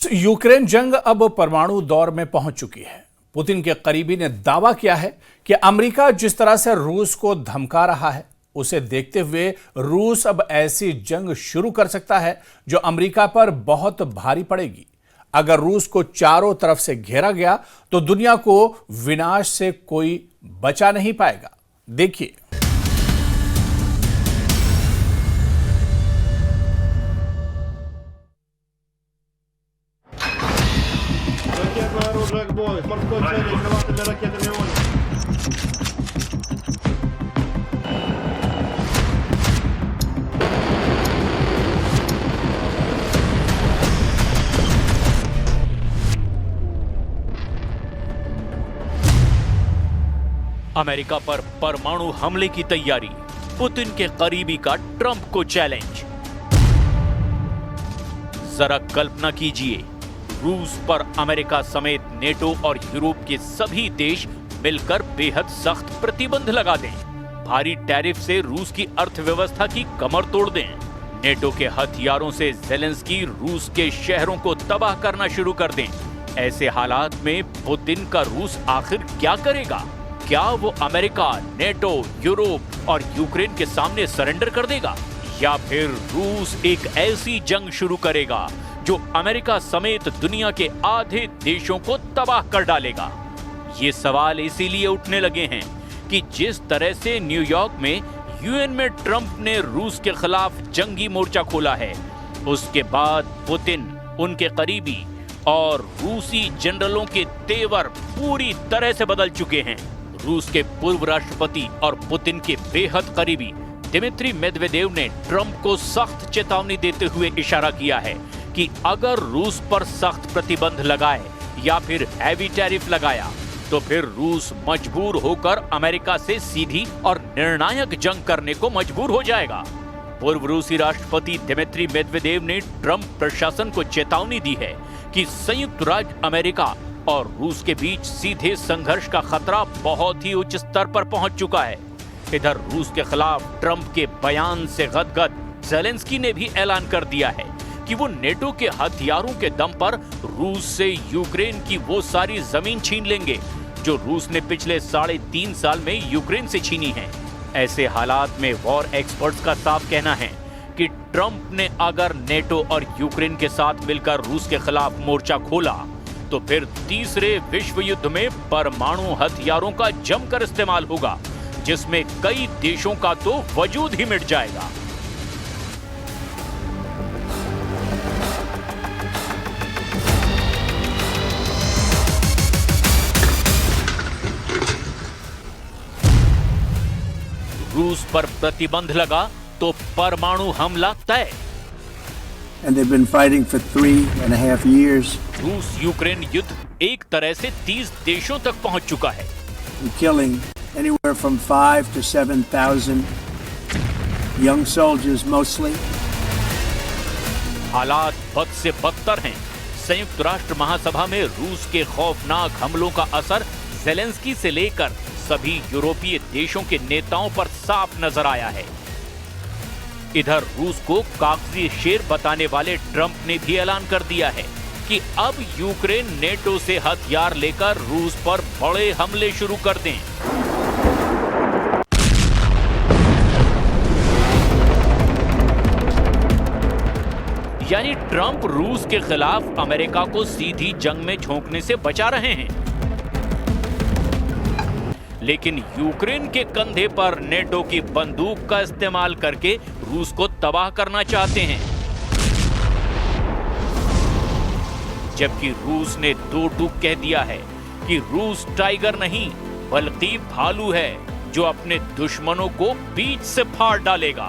Ukraine जंग अब परमाणु दौर में पहुंच चुकी है। पुतिन के करीबी ने दावा किया है कि अमेरिका जिस तरह से रूस को धमका रहा है, उसे देखते हुए रूस अब ऐसी जंग शुरू कर सकता है जो अमेरिका पर बहुत भारी पड़ेगी। अगर रूस को चारों तरफ से घेरा गया तो दुनिया को विनाश से कोई बचा नहीं पाएगा। देखिए। अमेरिका पर परमाणु हमले की तैयारी, पुतिन के करीबी का ट्रंप को चैलेंज। जरा कल्पना कीजिए, रूस पर अमेरिका समेत नेटो और यूरोप के सभी देश मिलकर बेहद सख्त प्रतिबंध लगा दें, भारी टैरिफ से रूस की अर्थव्यवस्था की कमर तोड़ दें, नेटो के हथियारों से ज़ेलेंस्की रूस के शहरों को तबाह करना शुरू कर दें। ऐसे हालात में पुतिन का रूस आखिर क्या करेगा? क्या वो अमेरिका, नेटो, यूरोप और यूक्रेन के सामने सरेंडर कर देगा, या फिर रूस एक ऐसी जंग शुरू करेगा जो अमेरिका समेत दुनिया के आधे देशों को तबाह कर डालेगा? ये सवाल इसीलिए उठने लगे हैं कि जिस तरह से न्यूयॉर्क में यूएन में ट्रंप ने रूस के खिलाफ जंगी मोर्चा खोला है, उसके बाद पुतिन, उनके करीबी और रूसी जनरलों के तेवर पूरी तरह से बदल चुके हैं। रूस के पूर्व राष्ट्रपति और पुतिन के बेहद करीबी दिमित्री मेदवेदेव ने ट्रंप को सख्त चेतावनी देते हुए इशारा किया है कि अगर रूस पर सख्त प्रतिबंध लगाए या फिर हैवी टैरिफ लगाया तो फिर रूस मजबूर होकर अमेरिका से सीधी और निर्णायक जंग करने को मजबूर हो जाएगा। पूर्व रूसी राष्ट्रपति दिमित्री मेदवेदेव ने ट्रंप प्रशासन को चेतावनी दी है कि संयुक्त राज्य अमेरिका और रूस के बीच सीधे संघर्ष का खतरा बहुत ही उच्च स्तर पर पहुंच चुका है। इधर रूस के खिलाफ ट्रंप के बयान से गदगद ज़ेलेंस्की ने भी ऐलान कर दिया है कि वो नेटो के हथियारों के दम पर रूस से यूक्रेन की वो सारी जमीन छीन लेंगे जो रूस ने पिछले 3.5 साल में यूक्रेन से छीनी है। ऐसे हालात में वॉर एक्सपर्ट्स का साफ कहना है कि ट्रंप ने अगर नेटो और यूक्रेन के साथ मिलकर रूस के खिलाफ मोर्चा खोला तो फिर तीसरे विश्व युद्ध में परमाणु हथियारों का जमकर इस्तेमाल होगा, जिसमें कई देशों का तो वजूद ही मिट जाएगा। रूस पर प्रतिबंध लगा तो परमाणु हमला तय। And they've been fighting for 3.5 years. रूस यूक्रेन युद्ध एक तरह से 30 देशों तक पहुंच चुका है। Killing anywhere from 5,000 to 7,000 young soldiers mostly. हालात बद से बदतर हैं। संयुक्त राष्ट्र महासभा में रूस के खौफनाक हमलों का असर ज़ेलेंस्की से लेकर सभी यूरोपीय देशों के नेताओं पर साफ नजर आया है। इधर रूस को कागजी शेर बताने वाले ट्रंप ने भी ऐलान कर दिया है कि अब यूक्रेन नेटो से हथियार लेकर रूस पर बड़े हमले शुरू कर दें। यानी ट्रंप रूस के खिलाफ अमेरिका को सीधी जंग में झोंकने से बचा रहे हैं, लेकिन यूक्रेन के कंधे पर नेटो की बंदूक का इस्तेमाल करके रूस को तबाह करना चाहते हैं। जबकि रूस ने दो टूक कह दिया है कि रूस टाइगर नहीं बल्कि भालू है जो अपने दुश्मनों को बीच से फाड़ डालेगा।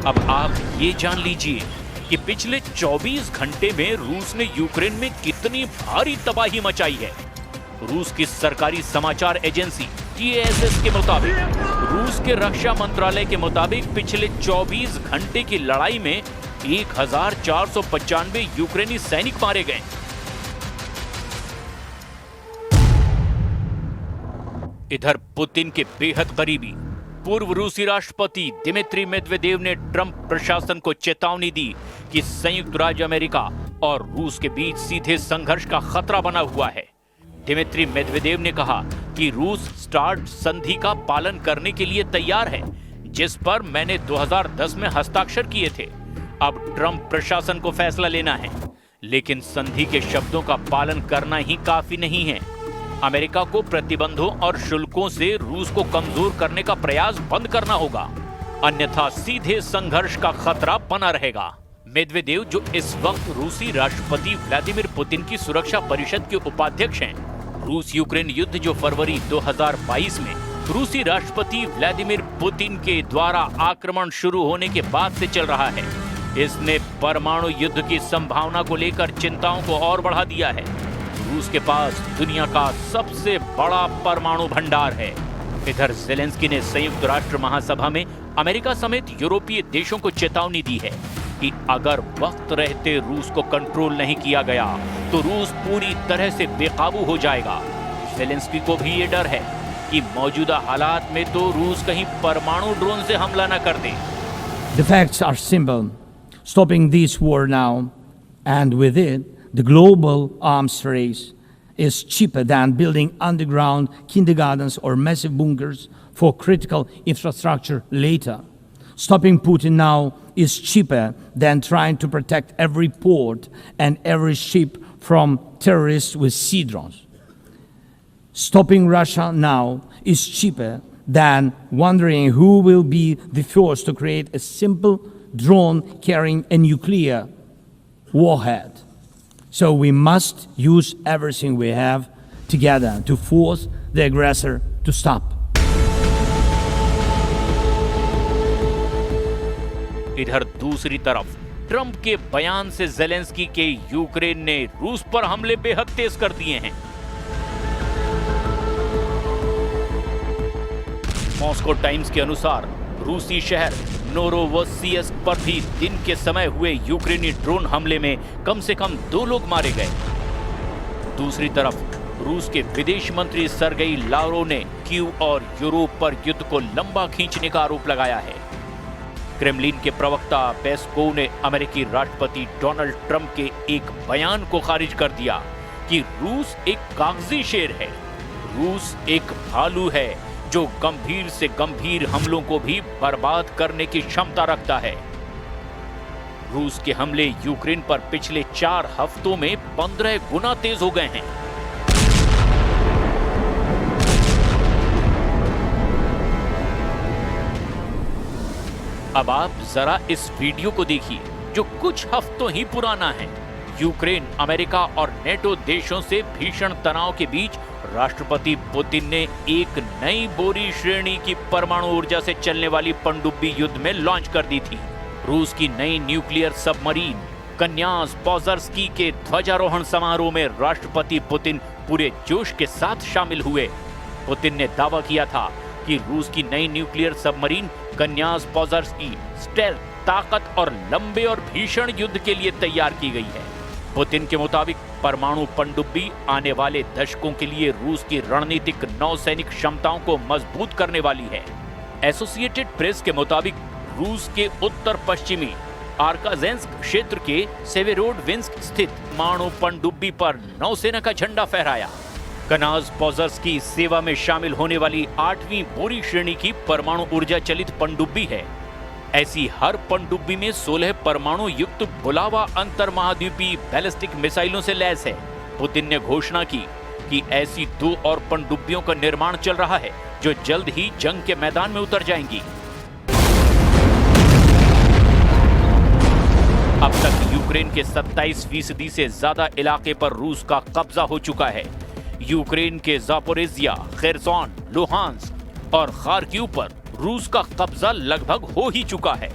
अब आप ये जान लीजिए कि पिछले 24 घंटे में रूस ने यूक्रेन में कितनी भारी तबाही मचाई है। रूस की सरकारी समाचार एजेंसी TASS के मुताबिक, रूस के रक्षा मंत्रालय के मुताबिक पिछले 24 घंटे की लड़ाई में 1495 यूक्रेनी सैनिक मारे गए। इधर पुतिन के बेहद करीबी पूर्व रूसी राष्ट्रपति दिमित्री मेदवेदेव ने ट्रंप प्रशासन को चेतावनी दी कि संयुक्त राज्य अमेरिका और रूस के बीच सीधे संघर्ष का खतरा बना हुआ है। दिमित्री मेदवेदेव ने कहा कि रूस स्टार्ट संधि का पालन करने के लिए तैयार है, जिस पर मैंने 2010 में हस्ताक्षर किए थे। अब ट्रंप प्रशासन को फैसला लेना है, लेकिन संधि के शब्दों का पालन करना ही काफी नहीं है। अमेरिका को प्रतिबंधों और शुल्कों से रूस को कमजोर करने का प्रयास बंद करना होगा, अन्यथा सीधे संघर्ष का खतरा बना रहेगा। मेदवेदेव, जो इस वक्त रूसी राष्ट्रपति व्लादिमीर पुतिन की सुरक्षा परिषद के उपाध्यक्ष हैं, रूस यूक्रेन युद्ध जो फरवरी 2022 में रूसी राष्ट्रपति व्लादिमीर पुतिन के द्वारा आक्रमण शुरू होने के बाद से चल रहा है, इसने परमाणु युद्ध की संभावना को लेकर चिंताओं को और बढ़ा दिया है। रूस के पास दुनिया का सबसे बड़ा परमाणु भंडार है। इधर ज़ेलेंस्की ने संयुक्त राष्ट्र महासभा में अमेरिका समेत यूरोपीय देशों को चेतावनी दी है कि अगर वक्त रहते रूस को कंट्रोल नहीं किया गया तो रूस पूरी तरह से बेकाबू हो जाएगा। ज़ेलेंस्की को भी ये डर है कि मौजूदा हालात में तो रूस कहीं परमाणु ड्रोन से हमला न कर दे। The facts are simple. Stopping this war now, and with it, the global arms race, is cheaper than building underground kindergartens or massive bunkers for critical infrastructure later. Stopping Putin now is cheaper than trying to protect every port and every ship from terrorists with sea drones. Stopping Russia now is cheaper than wondering who will be the first to create a simple drone carrying a nuclear warhead. So we must use everything we have together to force the aggressor to stop. इधर दूसरी तरफ Trump के बयान से Zelensky के Ukraine ने रूस पर हमले बेहद तेज कर दिए हैं। मॉस्को टाइम्स के अनुसार रूसी शहर नोरोवसिस्क पर भी दिन के समय हुए यूक्रेनी ड्रोन हमले में कम से कम 2 लोग मारे गए। दूसरी तरफ रूस के विदेश मंत्री सर्गेई लाव्रोव ने कीव और यूरोप पर युद्ध को लंबा खींचने का आरोप लगाया है। क्रेमलिन के प्रवक्ता पेस्कोव ने अमेरिकी राष्ट्रपति डोनाल्ड ट्रंप के एक बयान को खारिज कर दिया कि रूस एक कागजी शेर है। रूस एक भालू है जो गंभीर से गंभीर हमलों को भी बर्बाद करने की क्षमता रखता है। रूस के हमले यूक्रेन पर पिछले 4 हफ्तों में 15 गुना तेज हो गए हैं। अब आप जरा इस वीडियो को देखिए जो कुछ हफ्तों ही पुराना है। यूक्रेन, अमेरिका और नेटो देशों से भीषण तनाव के बीच राष्ट्रपति पुतिन ने एक नई बोरी श्रेणी की परमाणु ऊर्जा से चलने वाली पनडुब्बी युद्ध में लॉन्च कर दी थी। रूस की नई न्यूक्लियर सबमरीन कन्यास पोजर्स्की के ध्वजारोहण समारोह में राष्ट्रपति पुतिन पूरे जोश के साथ शामिल हुए। पुतिन ने दावा किया था कि रूस की नई न्यूक्लियर सबमरीन कन्यास पोजर्स्की स्टेल्थ, ताकत और लंबे और भीषण युद्ध के लिए तैयार की गई है। पुतिन के मुताबिक परमाणु पनडुब्बी आने वाले दशकों के लिए रूस की रणनीतिक नौसैनिक क्षमताओं को मजबूत करने वाली है। एसोसिएटेड प्रेस के मुताबिक रूस के उत्तर पश्चिमी आर्काजेंस्क क्षेत्र के सेवेरोडविंस्क स्थित परमाणु पनडुब्बी पर नौसेना का झंडा फहराया। कनाज पोजर्स्की सेवा में शामिल होने वाली 8वीं बोरी श्रेणी की परमाणु ऊर्जा चलित पनडुब्बी है। ऐसी हर पनडुब्बी में 16 परमाणु युक्त बुलावा अंतर महाद्वीपीय बैलिस्टिक मिसाइलों से लैस है। पुतिन ने घोषणा की कि ऐसी 2 और पनडुब्बियों का निर्माण चल रहा है जो जल्द ही जंग के मैदान में उतर जाएंगी। अब तक यूक्रेन के 27% से ज्यादा इलाके पर रूस का कब्जा हो चुका है। यूक्रेन के ज़ापोरिज़िया, खेरसोन, लुहांस्क और खार्किव पर रूस का कब्जा लगभग हो ही चुका है।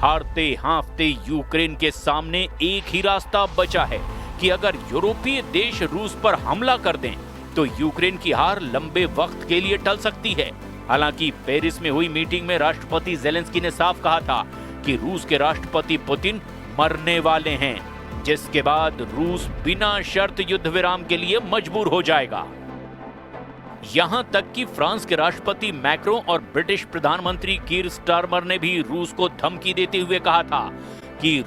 हारते हांफते यूक्रेन के सामने एक ही रास्ता बचा है कि अगर यूरोपीय देश रूस पर हमला कर दें तो यूक्रेन की हार लंबे वक्त के लिए टल सकती है। हालांकि पेरिस में हुई मीटिंग में राष्ट्रपति ज़ेलेंस्की ने साफ कहा था कि रूस के राष्ट्रपति पुतिन मरने वाले हैं, जिसके बाद रूस बिना शर्त युद्ध विराम के लिए मजबूर हो जाएगा। यहां तक कि फ्रांस के राष्ट्रपति मैक्रों और ब्रिटिश प्रधानमंत्री कीर स्टारमर ने भी रूस को धमकी देते हुए कहा था कि